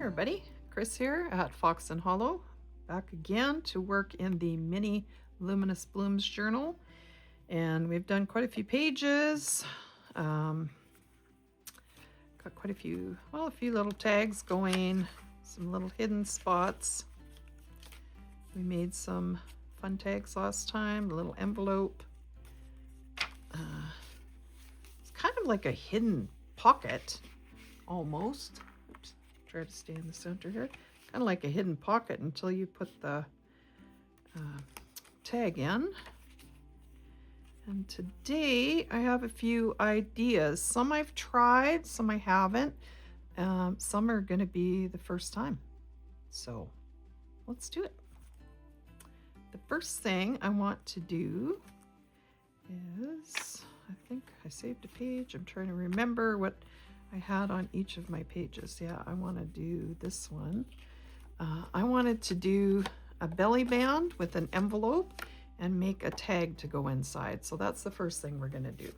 everybody, Chris here at Fox and Hollow, back again to work in the mini Luminous Blooms journal, and we've done quite a few pages. Got quite a few little tags going, some little hidden spots. We made some fun tags last time, a little envelope. It's kind of like a hidden pocket, almost. Oops. Try to stay in the center here. Kind of like a hidden pocket until you put the tag in. And today I have a few ideas. Some I've tried, some I haven't. Some are going to be the first time. So let's do it. The first thing I want to do is, I think I saved a page. I'm trying to remember what I had on each of my pages. Yeah, I want to do this one. I wanted to do a belly band with an envelope and make a tag to go inside. So that's the first thing we're going to do.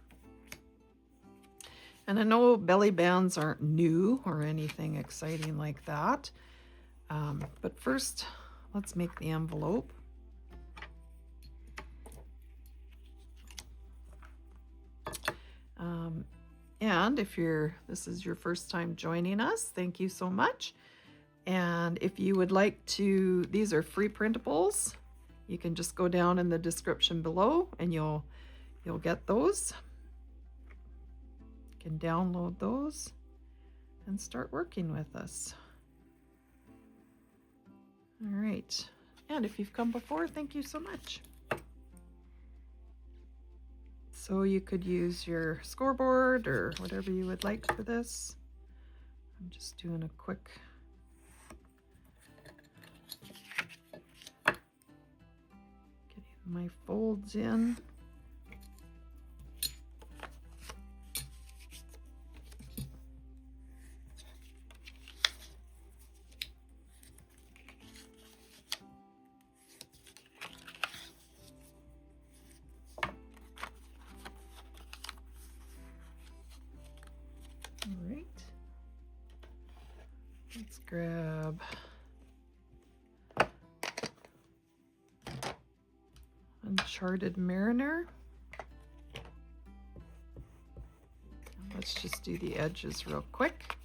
And I know belly bands aren't new or anything exciting like that. But first, let's make the envelope. And if this is your first time joining us, thank you so much. And if you would like to, these are free printables. You can just go down in the description below and you'll get those. You can download those and start working with us. All right. And if you've come before, thank you so much. So you could use your scoreboard or whatever you would like for this. I'm just doing a quick getting my folds in. All right, let's grab Uncharted Mariner. Let's just do the edges real quick.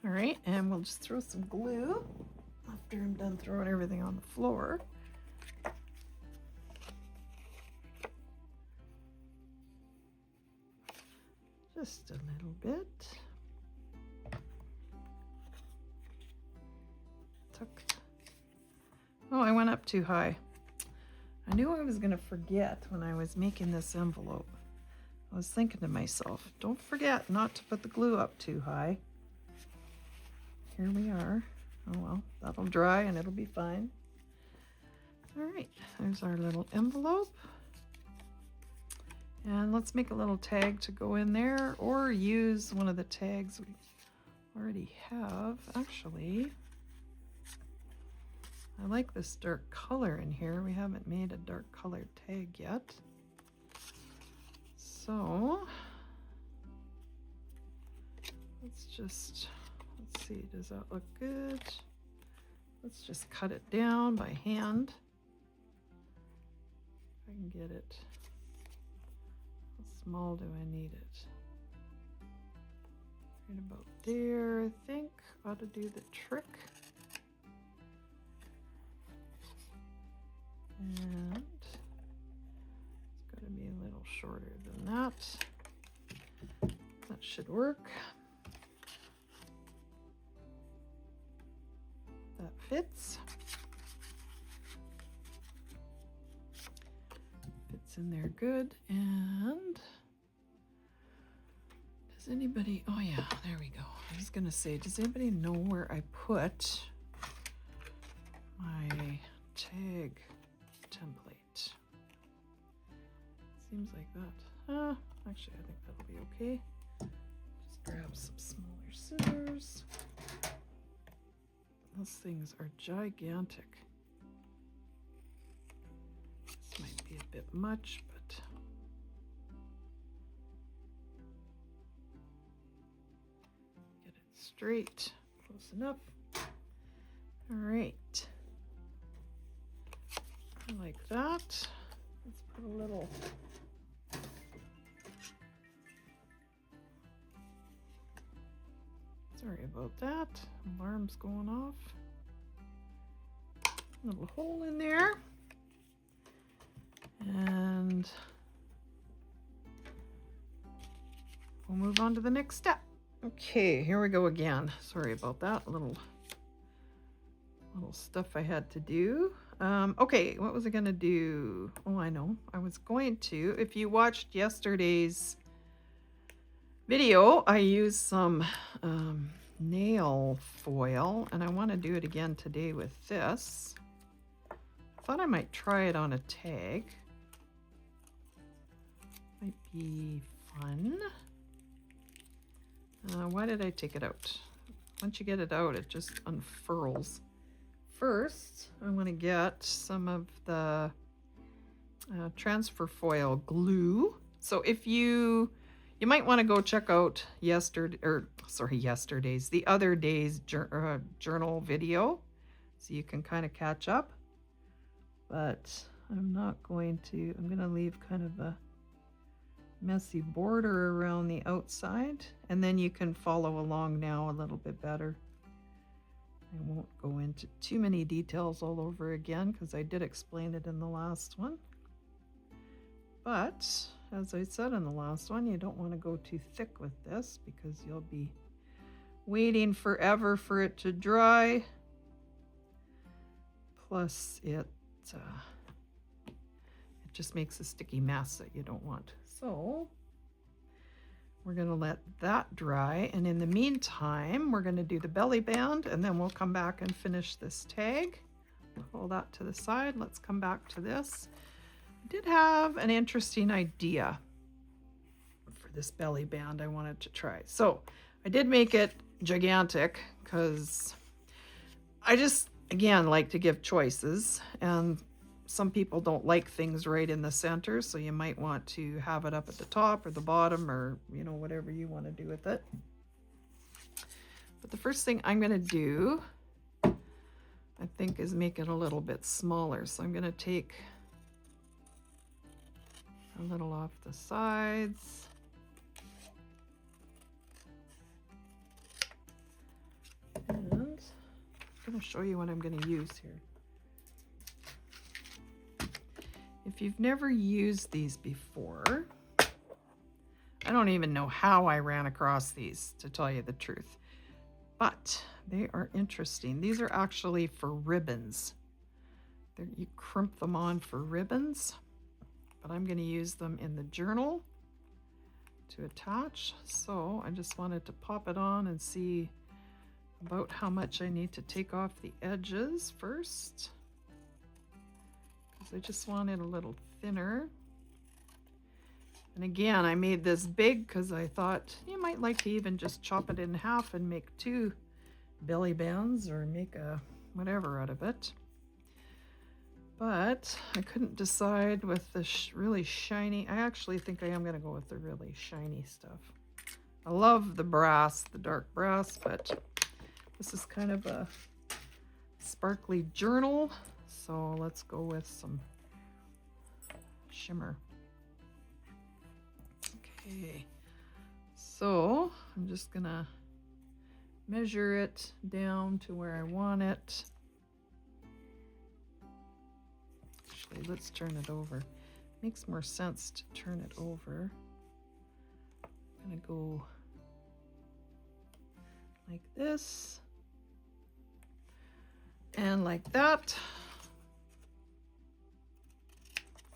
All right, and we'll just throw some glue after I'm done throwing everything on the floor. Just a little bit. Oh, I went up too high. I knew I was going to forget when I was making this envelope. I was thinking to myself, don't forget not to put the glue up too high. Here we are. Oh well, that'll dry and it'll be fine. All right, there's our little envelope. And let's make a little tag to go in there, or use one of the tags we already have. Actually, I like this dark color in here. We haven't made a dark colored tag yet. So let's see, does that look good? Let's just cut it down by hand. If I can get it. How small do I need it? Right about there, I think. Ought to do the trick. And it's got to be a little shorter than that. That should work. That fits. Fits in there good. And Does anybody, oh yeah, there we go. I was gonna say, does anybody know where I put my tag template? Seems like that. Actually, I think that'll be okay. Just grab some smaller scissors. Those things are gigantic. This might be a bit much, but get it straight, close enough. All right, like that. Let's put a little sorry about that. Alarm's going off. Little hole in there. And we'll move on to the next step. Okay, here we go again. Sorry about that. Little stuff I had to do. Okay, what was I gonna do? Oh, I know. I was going to, if you watched yesterday's video, I used some nail foil, and I want to do it again today with this. Thought I might try it on a tag. Might be fun. Why did I take it out? Once you get it out, it just unfurls. First, I want to get some of the transfer foil glue. So if you might want to go check out the other day's journal video, so you can kind of catch up. But I'm not going to, I'm going to leave kind of a messy border around the outside, and then you can follow along now a little bit better. I won't go into too many details all over again because I did explain it in the last one. But as I said in the last one, you don't want to go too thick with this because you'll be waiting forever for it to dry. Plus it just makes a sticky mess that you don't want. So we're going to let that dry, and in the meantime we're going to do the belly band, and then we'll come back and finish this tag. Pull that to the side. Let's come back to this. I did have an interesting idea for this belly band I wanted to try. So I did make it gigantic because I just, again, like to give choices, and some people don't like things right in the center, so you might want to have it up at the top or the bottom, or whatever you want to do with it. But the first thing I'm going to do, I think, is make it a little bit smaller. So I'm going to take a little off the sides. And I'm going to show you what I'm going to use here. If you've never used these before, I don't even know how I ran across these, to tell you the truth, but they are interesting. These are actually for ribbons. You crimp them on for ribbons, but I'm going to use them in the journal to attach. So I just wanted to pop it on and see about how much I need to take off the edges first. I just want it a little thinner. And again, I made this big because I thought you might like to even just chop it in half and make 2 belly bands, or make a whatever out of it. But I couldn't decide with the really shiny. I actually think I am going to go with the really shiny stuff. I love the brass, the dark brass, but this is kind of a sparkly journal. So let's go with some shimmer. Okay, so I'm just gonna measure it down to where I want it. Actually, let's turn it over. Makes more sense to turn it over. I'm gonna go like this and like that.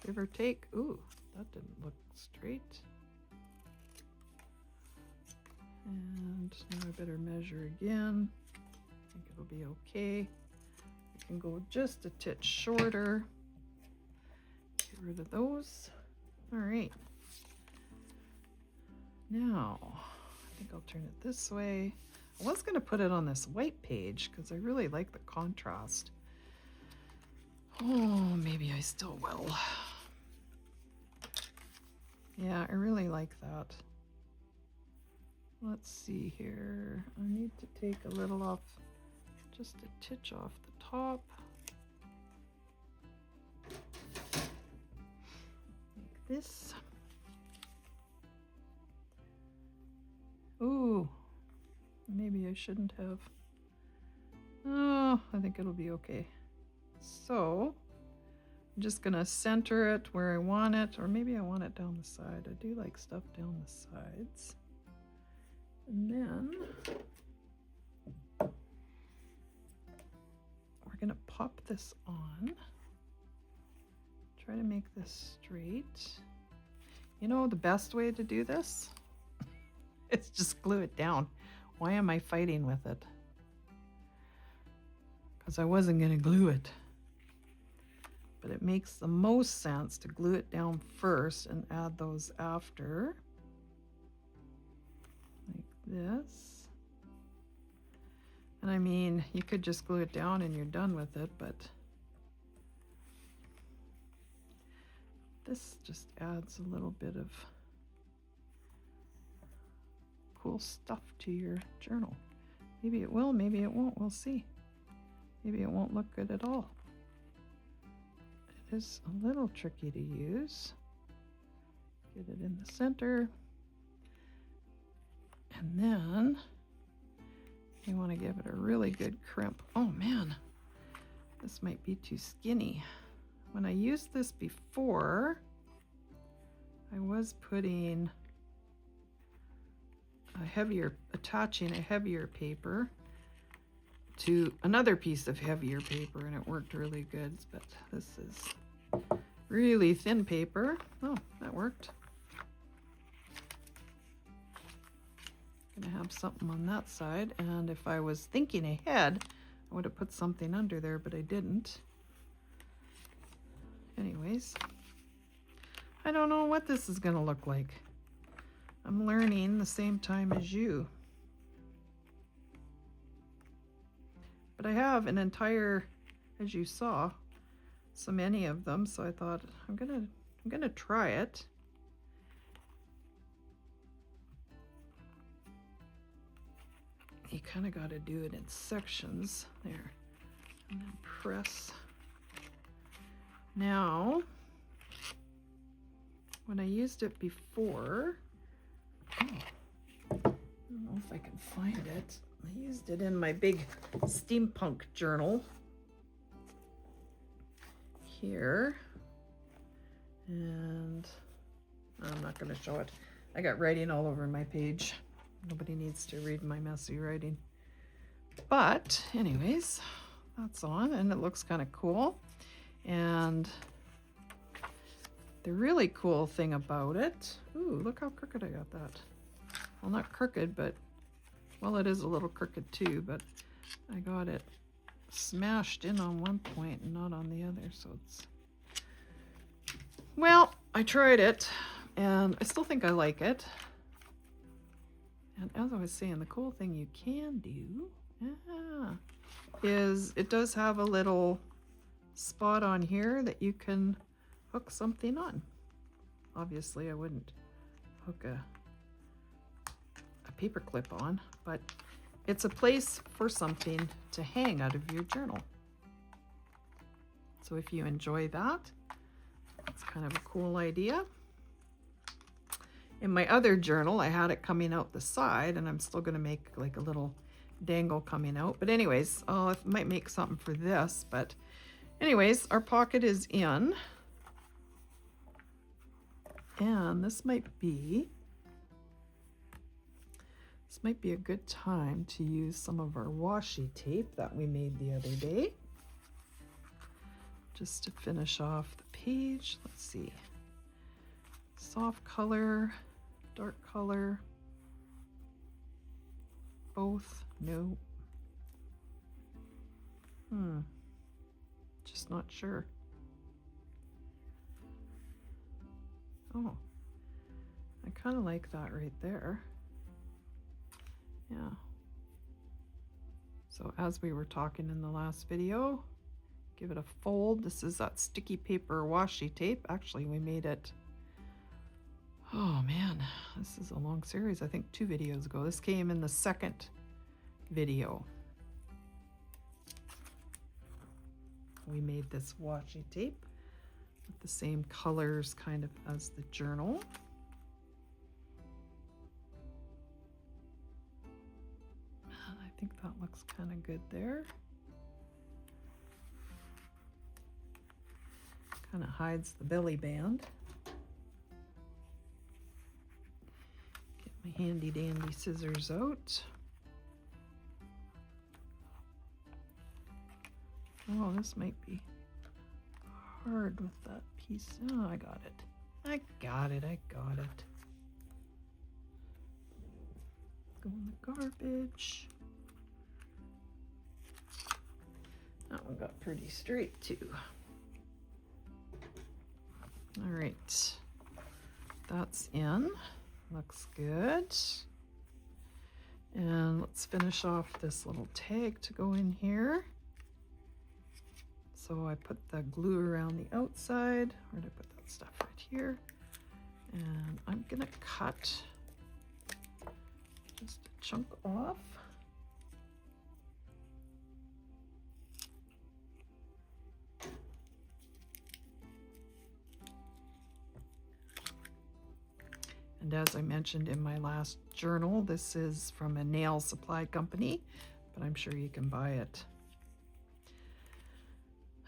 Give or take. Ooh, that didn't look straight. And now I better measure again. I think it'll be okay. I can go just a titch shorter. Get rid of those. All right. Now, I think I'll turn it this way. I was going to put it on this white page because I really like the contrast. Oh, maybe I still will. Yeah, I really like that. Let's see here. I need to take a little off, just a titch off the top. Like this. Ooh, maybe I shouldn't have. Oh, I think it'll be okay. So I'm just gonna center it where I want it, or maybe I want it down the side. I do like stuff down the sides. And then we're gonna pop this on. Try to make this straight. You know the best way to do this? It's just glue it down. Why am I fighting with it? Because I wasn't gonna glue it. But it makes the most sense to glue it down first and add those after. Like this. And I mean, you could just glue it down and you're done with it, but this just adds a little bit of cool stuff to your journal. Maybe it will, maybe it won't, we'll see. Maybe it won't look good at all. It is a little tricky to use. Get it in the center. And then you want to give it a really good crimp. Oh man, this might be too skinny. When I used this before, I was putting attaching a heavier paper to another piece of heavier paper, and it worked really good, but this is really thin paper. Oh, that worked. Gonna have something on that side, and if I was thinking ahead, I would have put something under there, but I didn't. Anyways, I don't know what this is gonna look like. I'm learning the same time as you. But I have an entire, as you saw, so many of them, so I thought I'm gonna try it. You kind of got to do it in sections there, and then press. Now, when I used it before, I don't know if I can find it. I used it in my big steampunk journal here, and I'm not going to show it. I got writing all over my page. Nobody needs to read my messy writing. But anyways, that's on, and it looks kind of cool. And the really cool thing about it, ooh, look how crooked I got that. Well, not crooked, but, well, it is a little crooked too, but I got it smashed in on one point and not on the other, so it's, well, I tried it, and I still think I like it. And as I was saying, the cool thing you can do is it does have a little spot on here that you can hook something on. Obviously, I wouldn't hook a paper clip on, but it's a place for something to hang out of your journal. So if you enjoy that, it's kind of a cool idea. In my other journal, I had it coming out the side, and I'm still going to make like a little dangle coming out. But anyways, I might make something for this. But anyways, our pocket is in. And this might be a good time to use some of our washi tape that we made the other day. Just to finish off the page. Let's see. Soft color, dark color. both? No. Just not sure. Oh, I kind of like that right there. Yeah. So as we were talking in the last video, give it a fold. This is that sticky paper washi tape. Actually, we made it, oh man, this is a long series. I think 2 videos ago. This came in the second video. We made this washi tape with the same colors kind of as the journal. I think that looks kind of good there. Kind of hides the belly band. Get my handy dandy scissors out. Oh, this might be hard with that piece. Oh, I got it. I got it. Go in the garbage. That one got pretty straight too. All right, that's in. Looks good. And let's finish off this little tag to go in here. So I put the glue around the outside. Where did I put that stuff? Right here. And I'm gonna cut just a chunk off. And as I mentioned in my last journal, this is from a nail supply company, but I'm sure you can buy it,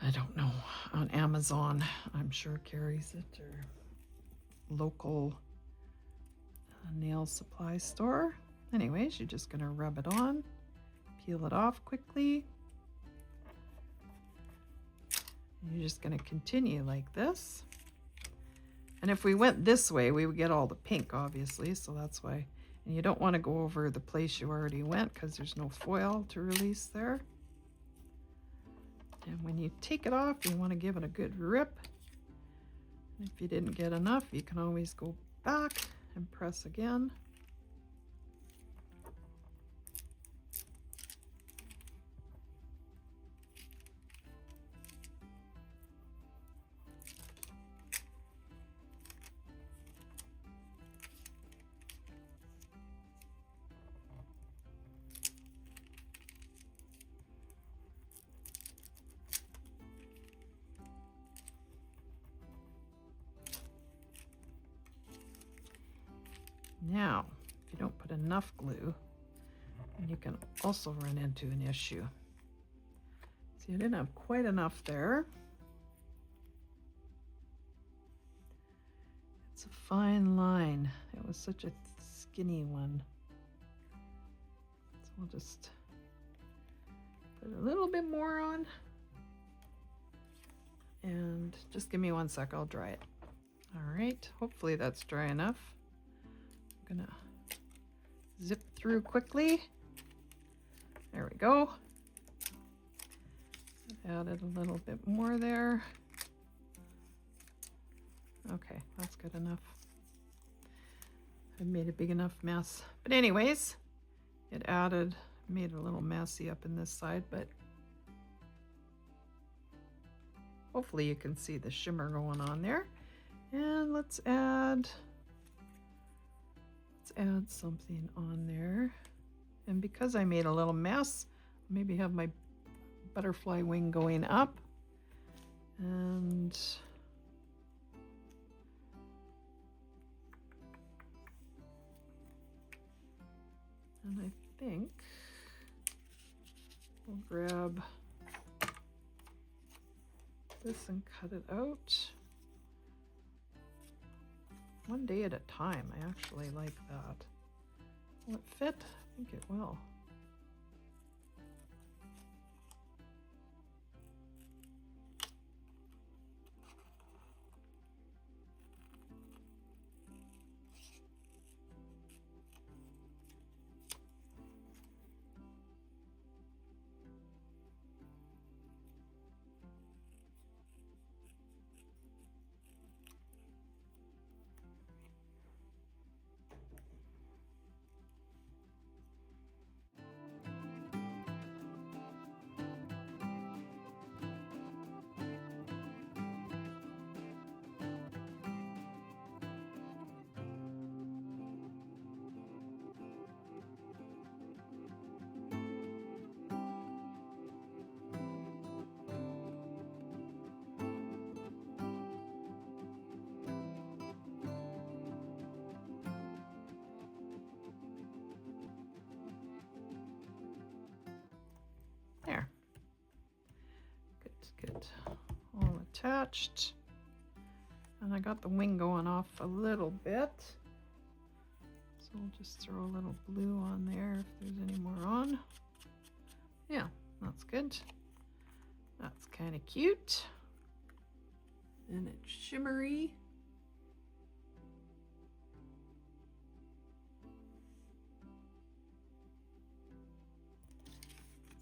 I don't know, on Amazon. I'm sure carries it, or local nail supply store. Anyways, you're just gonna rub it on, peel it off quickly. And you're just gonna continue like this. And if we went this way, we would get all the pink, obviously, so that's why. And you don't want to go over the place you already went because there's no foil to release there. And when you take it off, you want to give it a good rip. And if you didn't get enough, you can always go back and press again. Now, if you don't put enough glue, you can also run into an issue. See, I didn't have quite enough there. It's a fine line. It was such a skinny one. So we'll just put a little bit more on. And just give me 1 sec, I'll dry it. All right, hopefully that's dry enough. I'm gonna zip through quickly. There we go. Added a little bit more there. Okay, that's good enough. I made a big enough mess. But anyways, it made a little messy up in this side, but hopefully you can see the shimmer going on there. And let's add something on there. And because I made a little mess, maybe have my butterfly wing going up. And I think we'll grab this and cut it out. One day at a time. I actually like that. Will it fit? I think it will. get it all attached. And I got the wing going off a little bit. So we'll just throw a little blue on there if there's any more on. Yeah, that's good. That's kind of cute. And it's shimmery.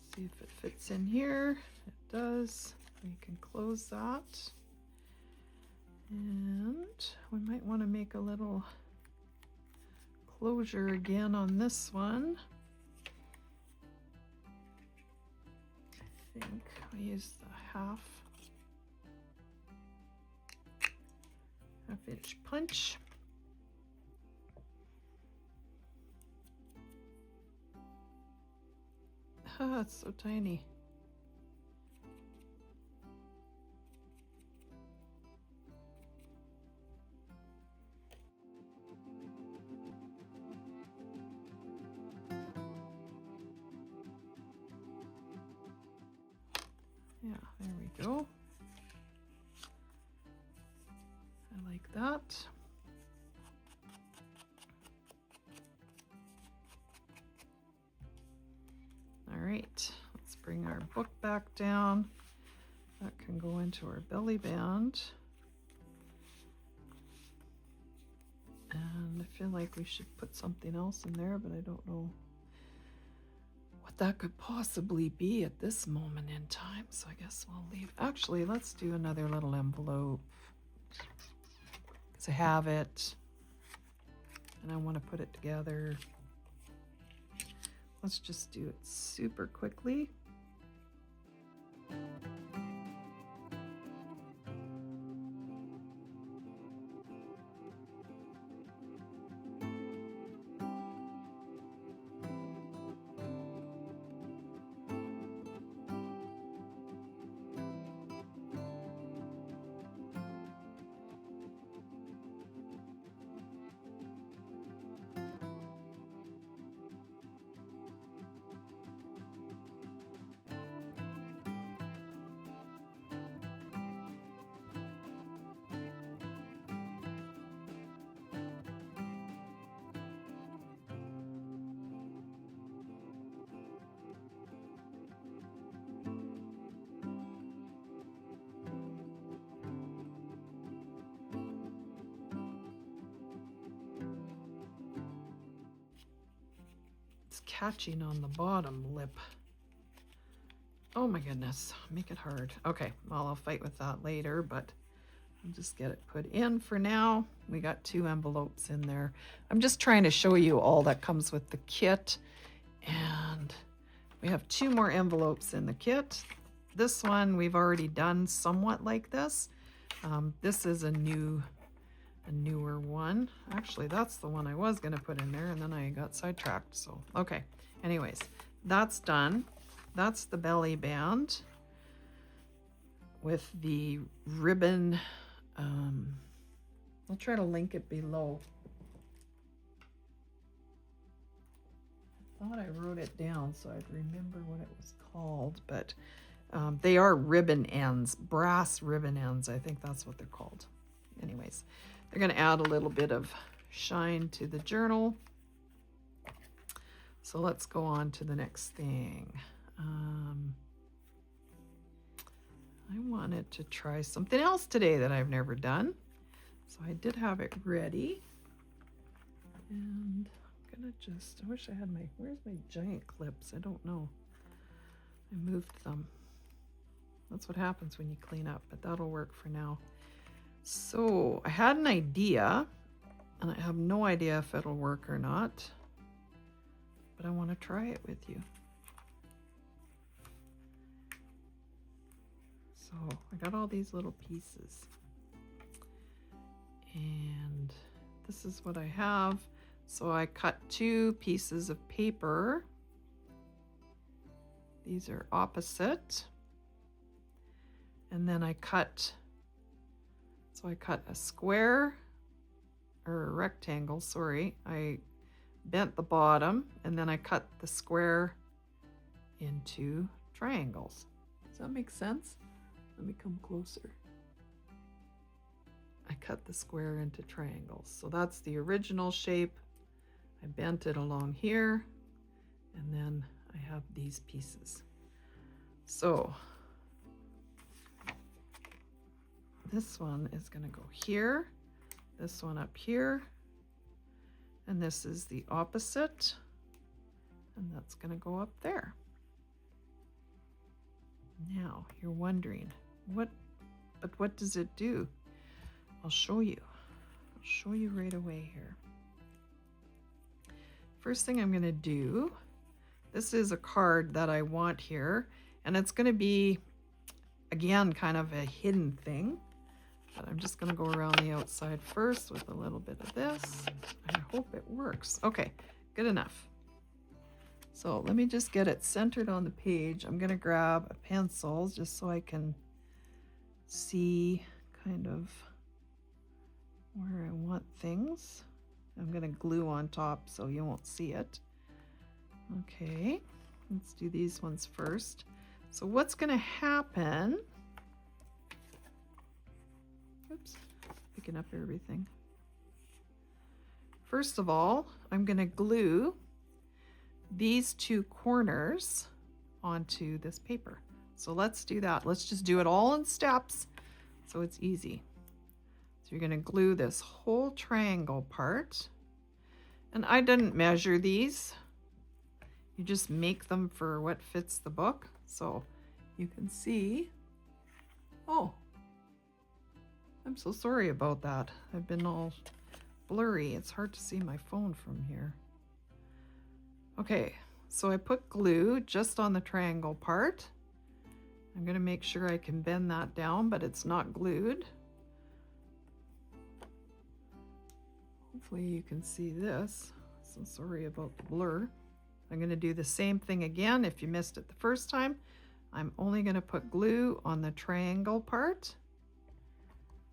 Let's see if it fits in here. It does. We can close that. And we might want to make a little closure again on this one. I think I use the half-inch punch. Ah, it's so tiny. Yeah, there we go. I like that. All right, let's bring our book back down. That can go into our belly band. And I feel like we should put something else in there, but I don't know what that could possibly be at this moment in time. So I guess we'll leave. Actually, let's do another little envelope because I have it and I want to put it together. Let's just do it super quickly. It's catching on the bottom lip. Oh my goodness, make it hard. Okay, well, I'll fight with that later, but I'll just get it put in for now. We got 2 envelopes in there. I'm just trying to show you all that comes with the kit. And we have 2 more envelopes in the kit. This one we've already done somewhat like this. This is a newer one. Actually, that's the one I was going to put in there, and then I got sidetracked. So, okay. Anyways, that's done. That's the belly band with the ribbon. I'll try to link it below. I thought I wrote it down so I'd remember what it was called, but they are ribbon ends, brass ribbon ends. I think that's what they're called. Anyways, they're going to add a little bit of shine to the journal. So let's go on to the next thing. I wanted to try something else today that I've never done. So I did have it ready. And I'm going to just, I wish I had where's my giant clips? I don't know. I moved them. That's what happens when you clean up, but that'll work for now. So I had an idea, and I have no idea if it'll work or not, but I want to try it with you. So I got all these little pieces, and this is what I have. So I cut 2 pieces of paper. These are opposite. And then I cut a square, or a rectangle, sorry. I bent the bottom, and then I cut the square into triangles. Does that make sense? Let me come closer. I cut the square into triangles. So that's the original shape. I bent it along here, and then I have these pieces. So this one is going to go here, this one up here, and this is the opposite, and that's going to go up there. Now you're wondering, what does it do? I'll show you. I'll show you right away here. First thing I'm going to do, this is a card that I want here, and it's going to be, again, kind of a hidden thing. But I'm just going to go around the outside first with a little bit of this. I hope it works. Okay, good enough. So let me just get it centered on the page. I'm going to grab a pencil just so I can see kind of where I want things. I'm going to glue on top so you won't see it. Okay, let's do these ones first. So what's going to happen? Oops, picking up everything. First of all, I'm going to glue these two corners onto this paper. So let's do that. Let's just do it all in steps so it's easy. So you're going to glue this whole triangle part. And I didn't measure these. You just make them for what fits the book. So you can see. Oh, I'm so sorry about that. I've been all blurry. It's hard to see my phone from here. Okay, so I put glue just on the triangle part. I'm going to make sure I can bend that down, but it's not glued. Hopefully you can see this. So sorry about the blur. I'm going to do the same thing again. If you missed it the first time, I'm only going to put glue on the triangle part,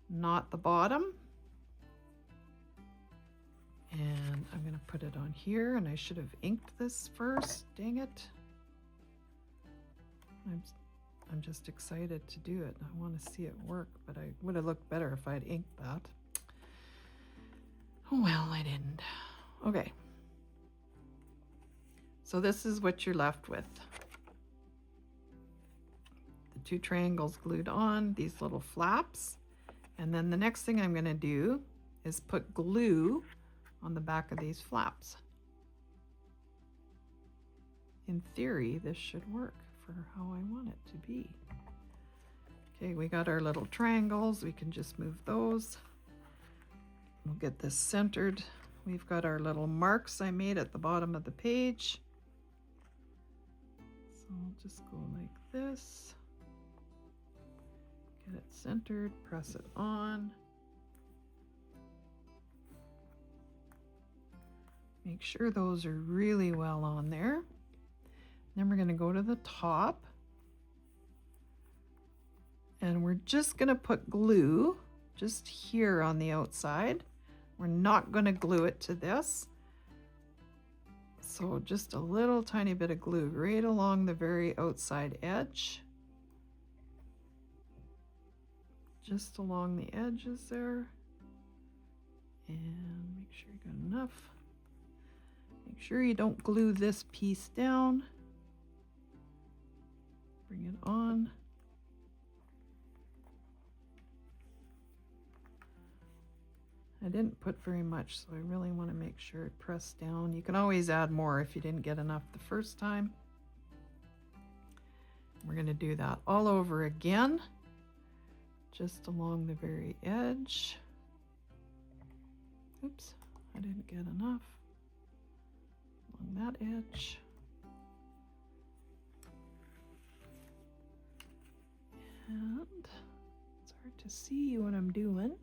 not the bottom. And I'm going to put it on here, and I should have inked this first. Dang it. I'm just excited to do it. I want to see it work, but I would have looked better if I'd inked that. Oh, well, I didn't. Okay. So this is what you're left with. The two triangles glued on, these little flaps. And then the next thing I'm going to do is put glue on the back of these flaps. In theory, this should work for how I want it to be. Okay, we got our little triangles. We can just move those. We'll get this centered. We've got our little marks I made at the bottom of the page. So I'll just go like this. Get it centered, press it on. Make sure those are really well on there. Then we're going to go to the top. And we're just going to put glue just here on the outside. We're not going to glue it to this. So just a little tiny bit of glue right along the very outside edge. Just along the edges there. And make sure you got enough. Make sure you don't glue this piece down. Bring it on. I didn't put very much, so I really want to make sure it pressed down. You can always add more if you didn't get enough the first time. We're going to do that all over again, just along the very edge. Oops, I didn't get enough. Along that edge. And it's hard to see what I'm doing.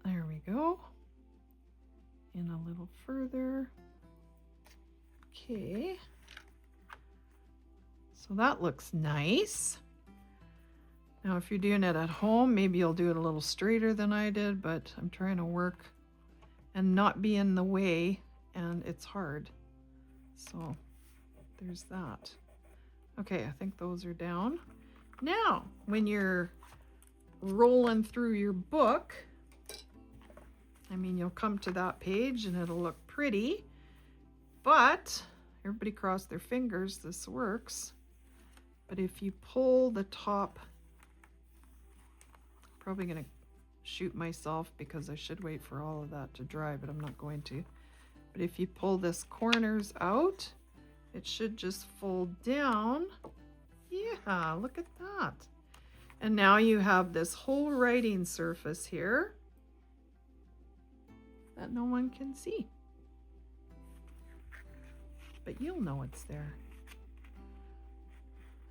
There we go. In a little further. Okay. So that looks nice. Now, if you're doing it at home, maybe you'll do it a little straighter than I did, but I'm trying to work and not be in the way, and it's hard. So there's that. Okay, I think those are down. Now, when you're rolling through your book, I mean, you'll come to that page and it'll look pretty, but everybody cross their fingers this works. But if you pull the top, probably gonna shoot myself because I should wait for all of that to dry, but I'm not going to. But if you pull this corners out, it should just fold down. Yeah, look at that. And now you have this whole writing surface here that no one can see. But you'll know it's there.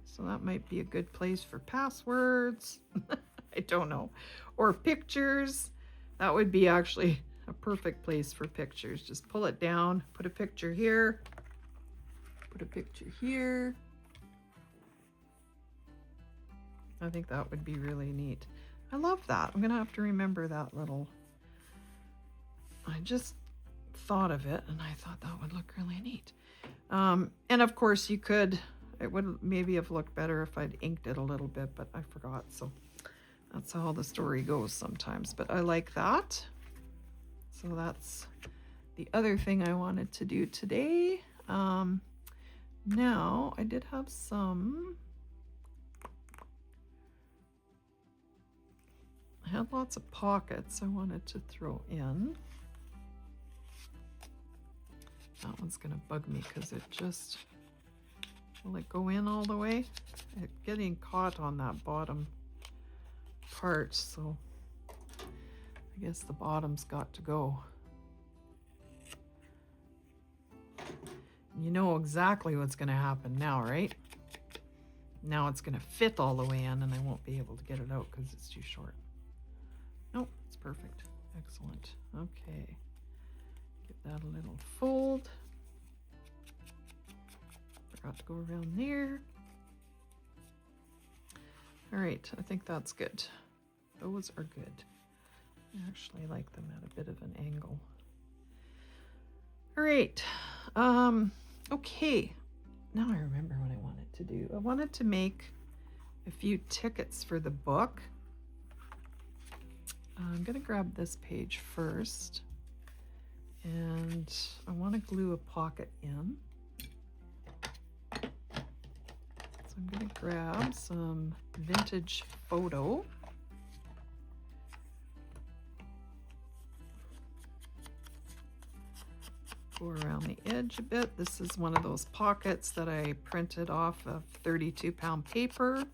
So that might be a good place for passwords. I don't know. Or pictures. That would be actually a perfect place for pictures. Just pull it down, put a picture here, put a picture here. I think that would be really neat. I love that. I'm gonna have to remember that little, I just thought of it and I thought that would look really neat. And of course you could, it would maybe have looked better if I'd inked it a little bit, but I forgot. So that's how the story goes sometimes, but I like that. So that's the other thing I wanted to do today. Now I did have some, I had lots of pockets I wanted to throw in. That one's gonna bug me because it just, will it go in all the way? It's getting caught on that bottom part, so I guess the bottom's got to go. You know exactly what's gonna happen now, right? Now it's gonna fit all the way in and I won't be able to get it out because it's too short. Nope, it's perfect. Excellent. Okay. Give that a little fold. Forgot to go around there. All right, I think that's good. Those are good. I actually like them at a bit of an angle. All right. Okay. Now I remember what I wanted to do. I wanted to make a few tickets for the book. I'm going to grab this page first, and I want to glue a pocket in. So I'm going to grab some vintage photo. Go around the edge a bit. This is one of those pockets that I printed off of 32-pound paper.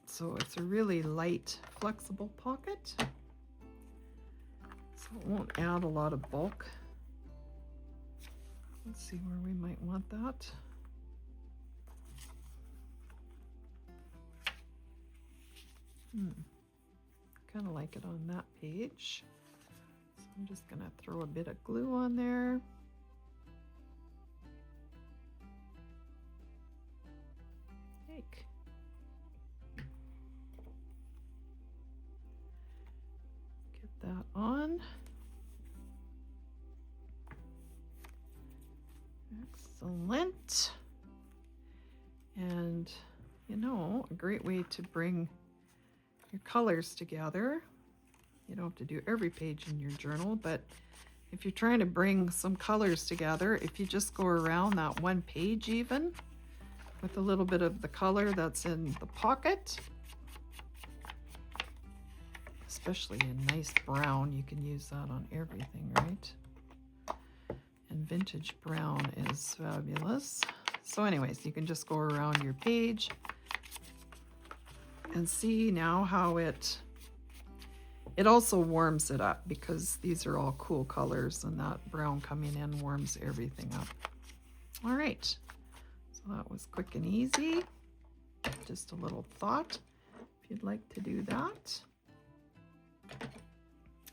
So it's a really light, flexible pocket. So it won't add a lot of bulk. Let's see where we might want that. Kind of like it on that page. So I'm just gonna throw a bit of glue on there. Yike. That on. Excellent. And you know, a great way to bring your colors together. You don't have to do every page in your journal, but if you're trying to bring some colors together, if you just go around that one page even with a little bit of the color that's in the pocket, especially a nice brown, you can use that on everything, right? And vintage brown is fabulous. So anyways, you can just go around your page and see now how it also warms it up, because these are all cool colors and that brown coming in warms everything up. All right, so that was quick and easy. Just a little thought if you'd like to do that.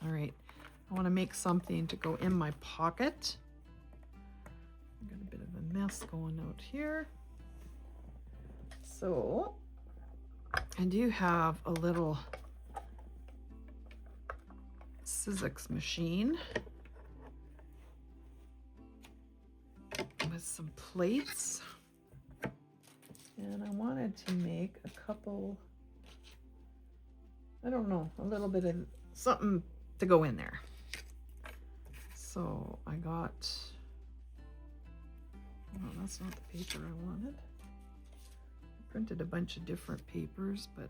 All right, I want to make something to go in my pocket. I've got a bit of a mess going out here. So I do have a little Sizzix machine with with some plates. And I wanted to make a couple, I don't know, a little bit of something to go in there. So I got, oh, that's not the paper I wanted. I printed a bunch of different papers, but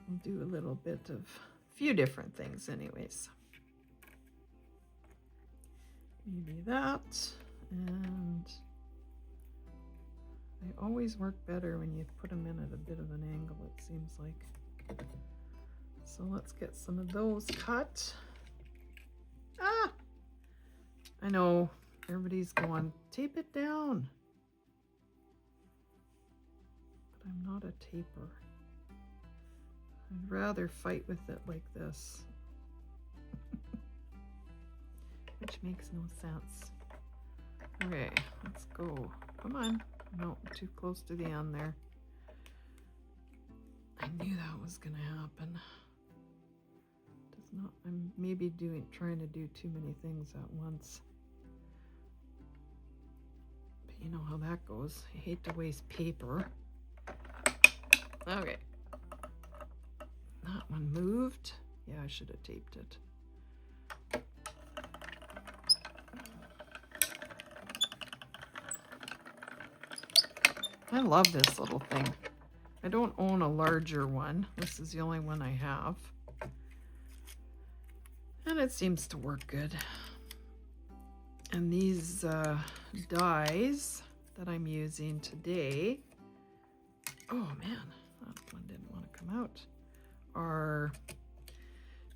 I'll do a little bit of a few different things anyways. Maybe that, and they always work better when you put them in at a bit of an angle, it seems like. So let's get some of those cut. Ah! I know, everybody's going, tape it down. But I'm not a taper. I'd rather fight with it like this. Which makes no sense. Okay, let's go. Come on. No, too close to the end there. I knew that was gonna happen. Does not, I'm maybe trying to do too many things at once. But you know how that goes. I hate to waste paper. Okay. That one moved. Yeah, I should have taped it. I love this little thing. I don't own a larger one. This is the only one I have. And it seems to work good. And these dies that I'm using today, oh man, that one didn't want to come out, are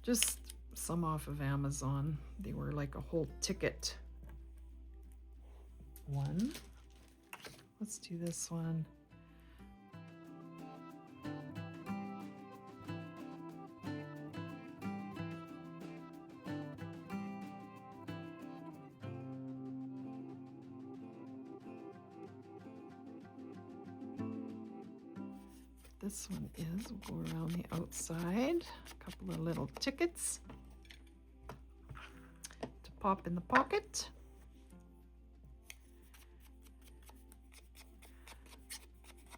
just some off of Amazon. They were like a whole ticket one. Let's do this one. This one is, we'll go around the outside, a couple of little tickets to pop in the pocket.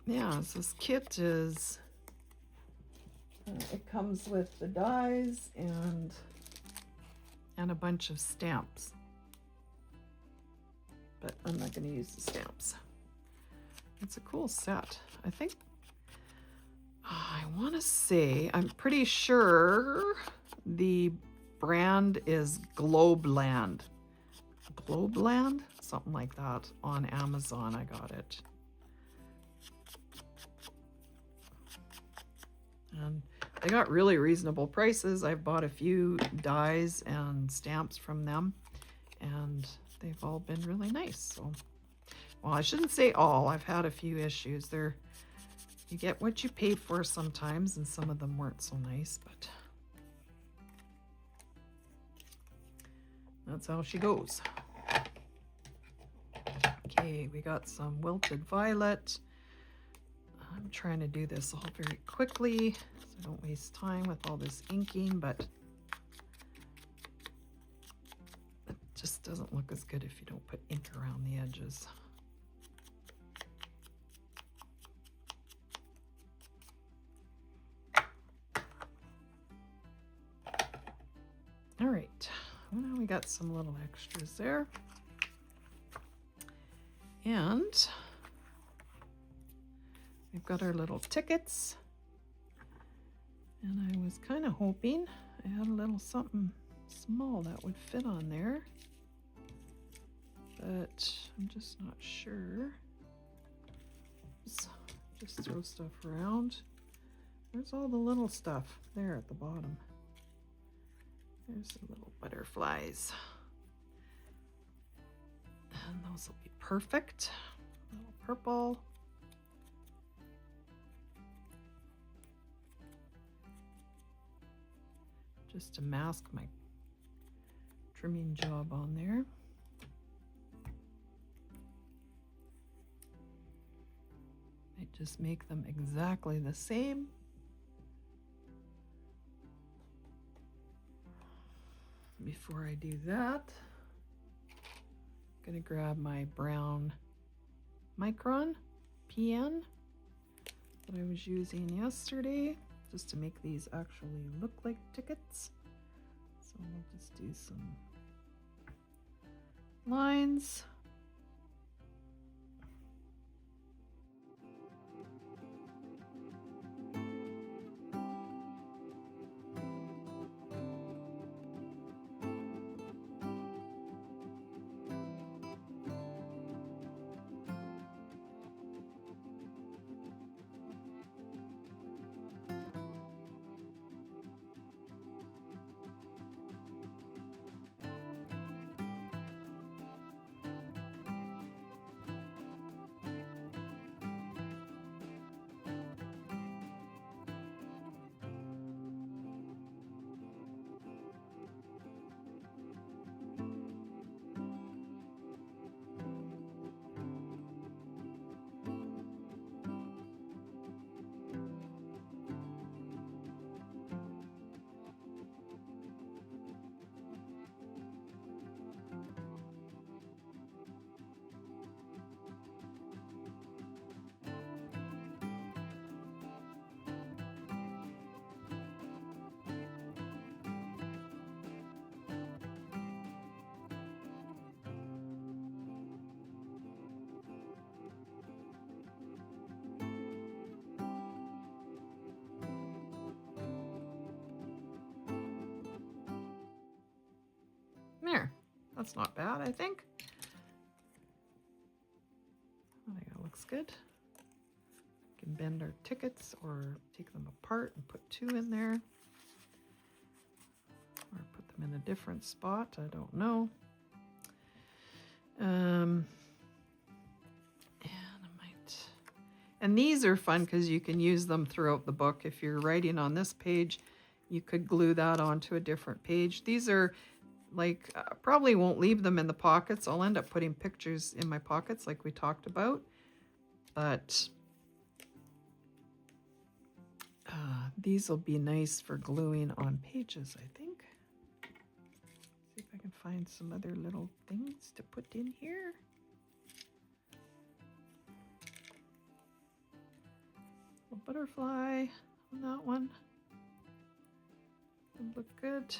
Yeah, so this kit is, it comes with the dies and a bunch of stamps. But I'm not going to use the stamps. It's a cool set. I think, I want to say, I'm pretty sure the brand is Globeland. Globeland? Something like that. On Amazon, I got it. And they got really reasonable prices. I've bought a few dies and stamps from them, and they've all been really nice. So, well, I shouldn't say all. I've had a few issues. You get what you pay for sometimes, and some of them weren't so nice, but that's how she goes. Okay, we got some wilted violet. I'm trying to do this all very quickly so I don't waste time with all this inking, but it just doesn't look as good if you don't put ink around the edges. All right, well, we got some little extras there. And we've got our little tickets, and I was kind of hoping I had a little something small that would fit on there, but I'm just not sure. Just throw stuff around. Where's all the little stuff? There at the bottom. There's the little butterflies. And those will be perfect. A little purple. Just to mask my trimming job on there. I just make them exactly the same. Before I do that, Gonna grab my brown Micron PN that I was using yesterday just to make these actually look like tickets. So we'll just do some lines. There, that's not bad, I think. I think that looks good. We can bend our tickets or take them apart and put two in there. Or put them in a different spot, I don't know. And I might. And these are fun because you can use them throughout the book. If you're writing on this page, you could glue that onto a different page. These are like, probably won't leave them in the pockets. I'll end up putting pictures in my pockets like we talked about. But these will be nice for gluing on pages, I think. See if I can find some other little things to put in here. A butterfly on that one. Would look good.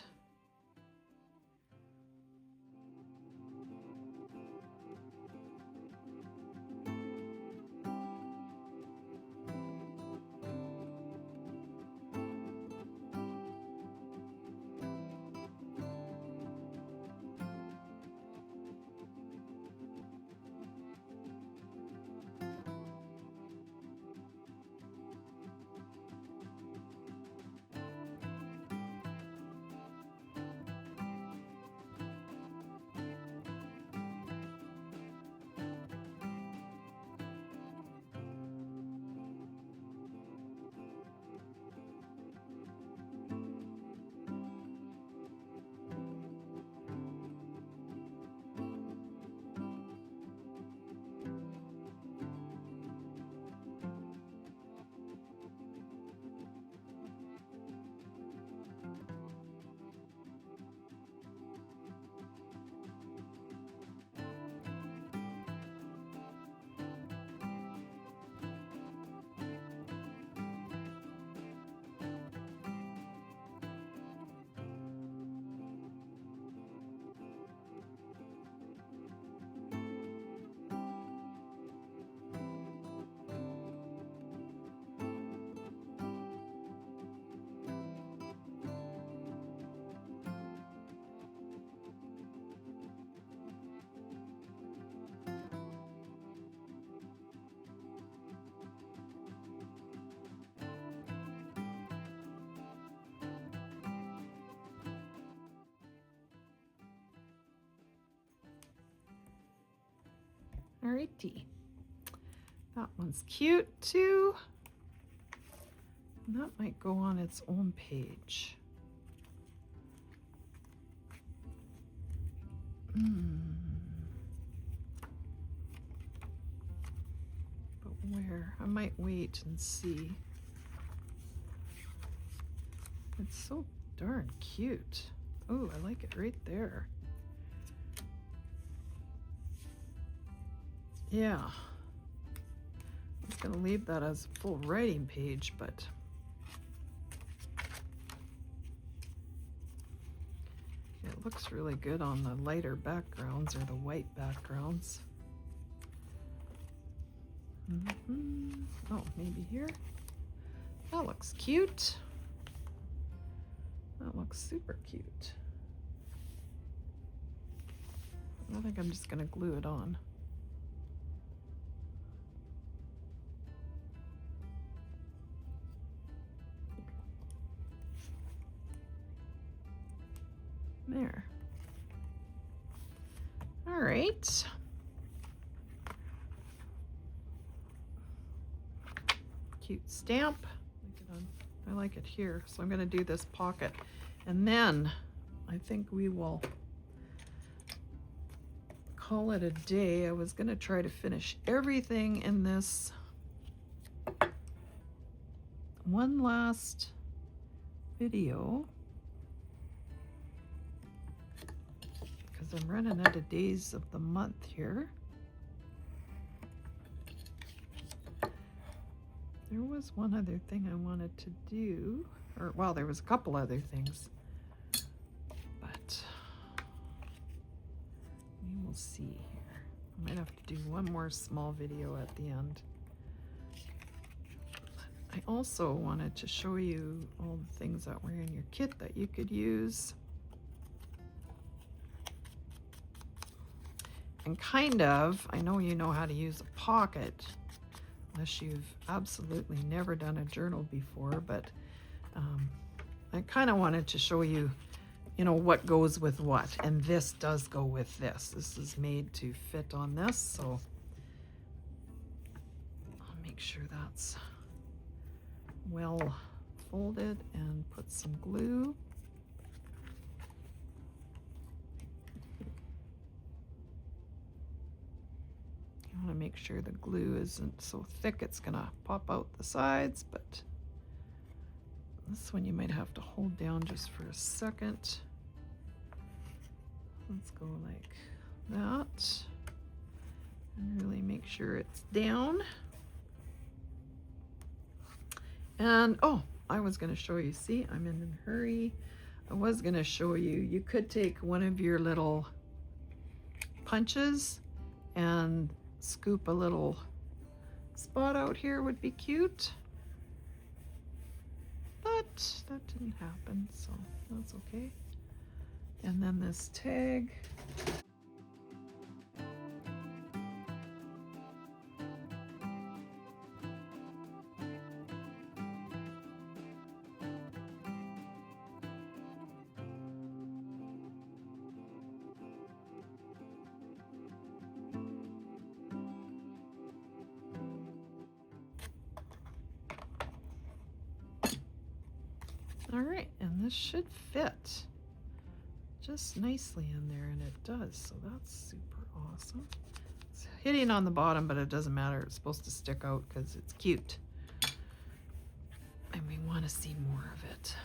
Alrighty. That one's cute too. And that might go on its own page. But where? I might wait and see. It's so darn cute. Oh, I like it right there. Yeah. I was going to leave that as a full writing page, but it looks really good on the lighter backgrounds or the white backgrounds. Oh, maybe here. That looks cute. That looks super cute. I think I'm just going to glue it on. There. All right. Cute stamp. I like it here, so I'm going to do this pocket. And then I think we will call it a day. I was going to try to finish everything in this one last video, because I'm running out of days of the month here. There was one other thing I wanted to do, or well, there was a couple other things, but we will see here. I might have to do one more small video at the end. I also wanted to show you all the things that were in your kit that you could use. And kind of, I know you know how to use a pocket, unless you've absolutely never done a journal before, but I kind of wanted to show you, you know, what goes with what. And this does go with this. This is made to fit on this, so I'll make sure that's well folded and put some glue. I want to make sure the glue isn't so thick it's gonna pop out the sides, but this one you might have to hold down just for a second. Let's go like that and really make sure it's down. And oh, I was going to show you, see, I'm in a hurry. I was going to show you, you could take one of your little punches and scoop a little spot out here, would be cute. But that didn't happen, so that's okay. And then this tag. All right, and this should fit just nicely in there, and it does, so that's super awesome. It's hitting on the bottom, but it doesn't matter. It's supposed to stick out because it's cute, and we want to see more of it.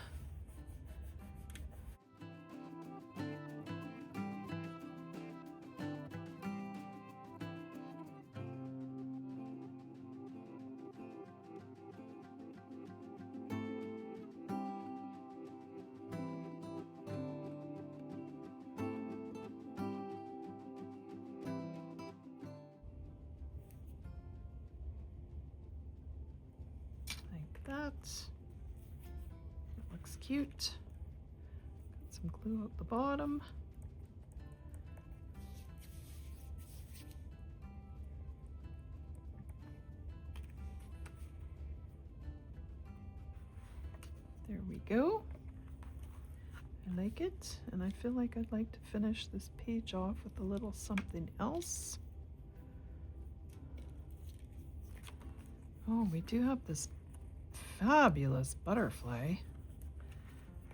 That looks cute. Got some glue at the bottom. There we go. I like it, and I feel like I'd like to finish this page off with a little something else. Oh, we do have this fabulous butterfly.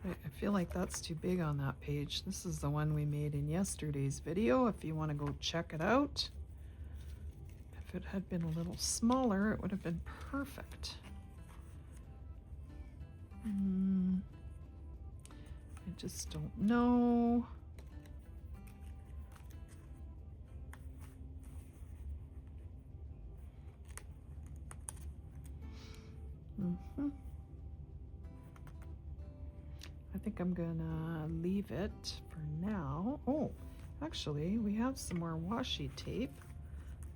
I feel like that's too big on that page. This is the one we made in yesterday's video, if you want to go check it out. If it had been a little smaller, it would have been perfect. I just don't know. Mm-hmm. I think I'm gonna leave it for now. Oh, actually, we have some more washi tape.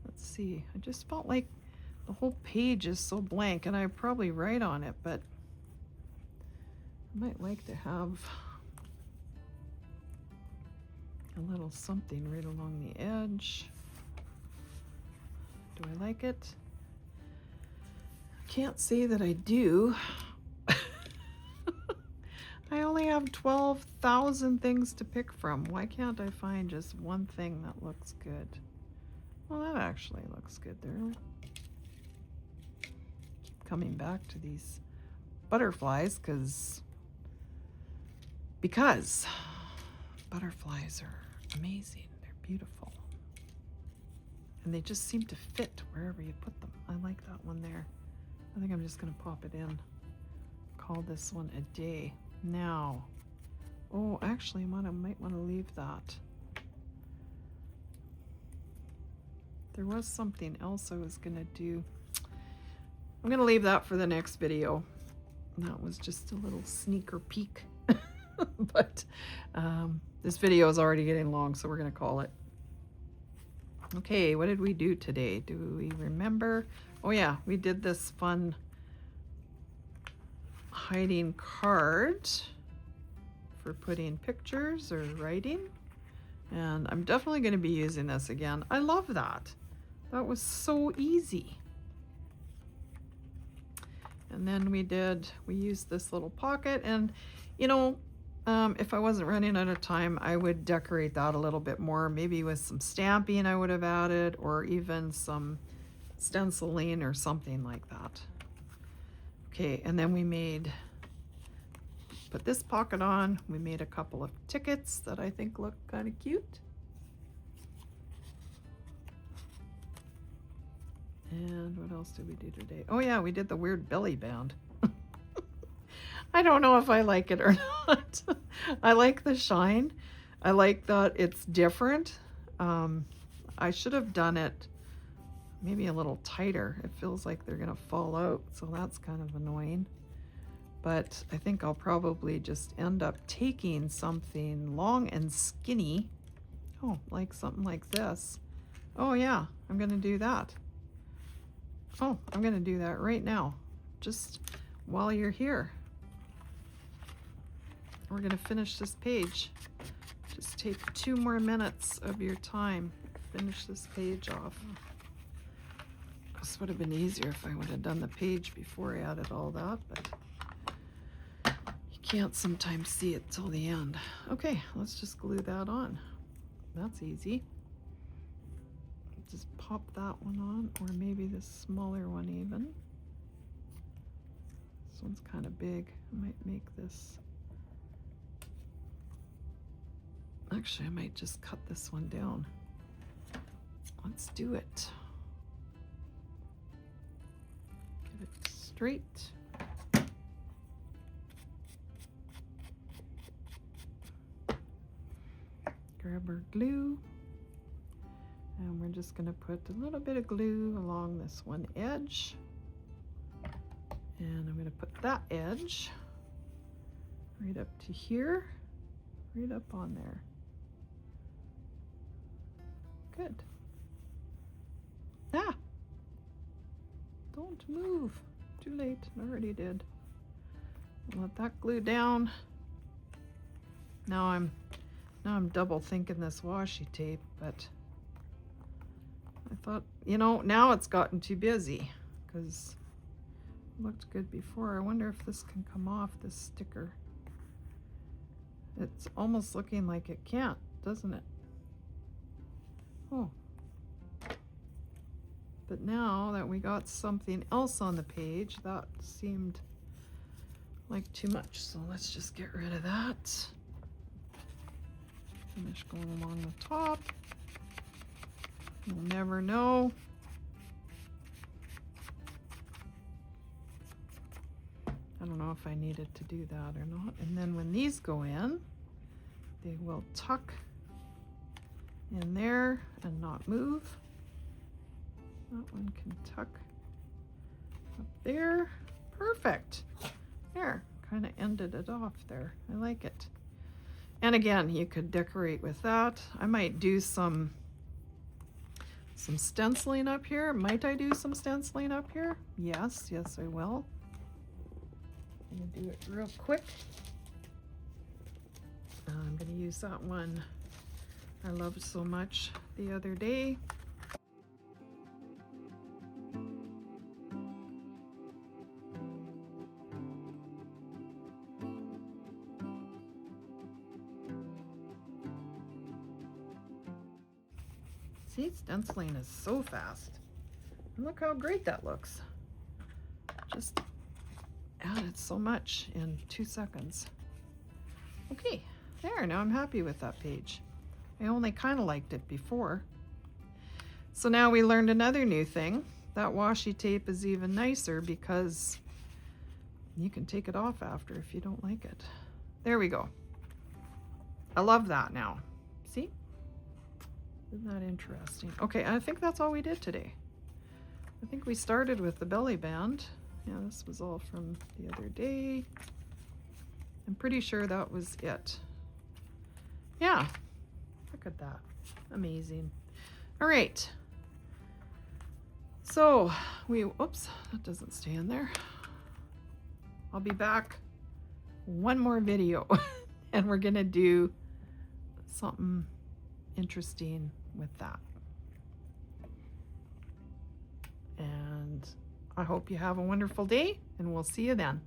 Let's see. I just felt like the whole page is so blank, and I probably write on it, but I might like to have a little something right along the edge. Do I like it? Can't say that I do. I only have 12,000 things to pick from. Why can't I find just one thing that looks good? Well, that actually looks good there. Keep coming back to these butterflies because butterflies are amazing. They're beautiful. And they just seem to fit wherever you put them. I like that one there. I think I'm just going to pop it in. Call this one a day. Now, oh, actually, I might want to leave that. There was something else I was going to do. I'm going to leave that for the next video. That was just a little sneaker peek. But this video is already getting long, so we're going to call it. Okay, what did we do today? Do we remember? Oh yeah, we did this fun hiding card for putting pictures or writing. And I'm definitely going to be using this again. I love that. That was so easy. And then we used this little pocket, and you know, if I wasn't running out of time, I would decorate that a little bit more, maybe with some stamping I would have added, or even some stenciling or something like that. Okay, and then put this pocket on. We made a couple of tickets that I think look kind of cute. And what else did we do today? Oh yeah, we did the weird belly band. I don't know if I like it or not. I like the shine. I like that it's different. I should have done it maybe a little tighter. It feels like they're gonna fall out, so that's kind of annoying. But I think I'll probably just end up taking something long and skinny. Oh, like something like this. Oh yeah, I'm gonna do that. Oh, I'm gonna do that right now, just while you're here. We're gonna finish this page. Just take 2 more minutes of your time. Finish this page off. This would have been easier if I would have done the page before I added all that, but you can't sometimes see it till the end. Okay, let's just glue that on. That's easy. Just pop that one on, or maybe this smaller one even. This one's kind of big. I might make this. Actually, I might just cut this one down. Let's do it. Get it straight. Grab our glue. And we're just going to put a little bit of glue along this one edge. And I'm going to put that edge right up to here, right up on there. Good. Ah! Don't move. Too late. I already did. Let that glue down. Now I'm double thinking this washi tape, but I thought, you know, now it's gotten too busy because it looked good before. I wonder if this can come off, this sticker. It's almost looking like it can't, doesn't it? Oh. But now that we got something else on the page, that seemed like too much. So let's just get rid of that. Finish going along the top. You'll never know. I don't know if I needed to do that or not. And then when these go in, they will tuck in there and not move. That one can tuck up there. Perfect. There, kind of ended it off there. I like it. And again, you could decorate with that. I might do some stenciling up here. Might I do some stenciling up here? Yes, yes I will. I'm gonna do it real quick. I'm gonna use that one I loved so much the other day. See, stenciling is so fast. And look how great that looks. Just added so much in 2 seconds. Okay, there, now I'm happy with that page. I only kind of liked it before. So now we learned another new thing. That washi tape is even nicer because you can take it off after if you don't like it. There we go. I love that now. See? Isn't that interesting? Okay, I think that's all we did today. I think we started with the belly band. Yeah, this was all from the other day. I'm pretty sure that was it. Yeah, look at that. Amazing. All right. So oops, that doesn't stay in there. I'll be back one more video and we're gonna do something interesting with that. And I hope you have a wonderful day and we'll see you then.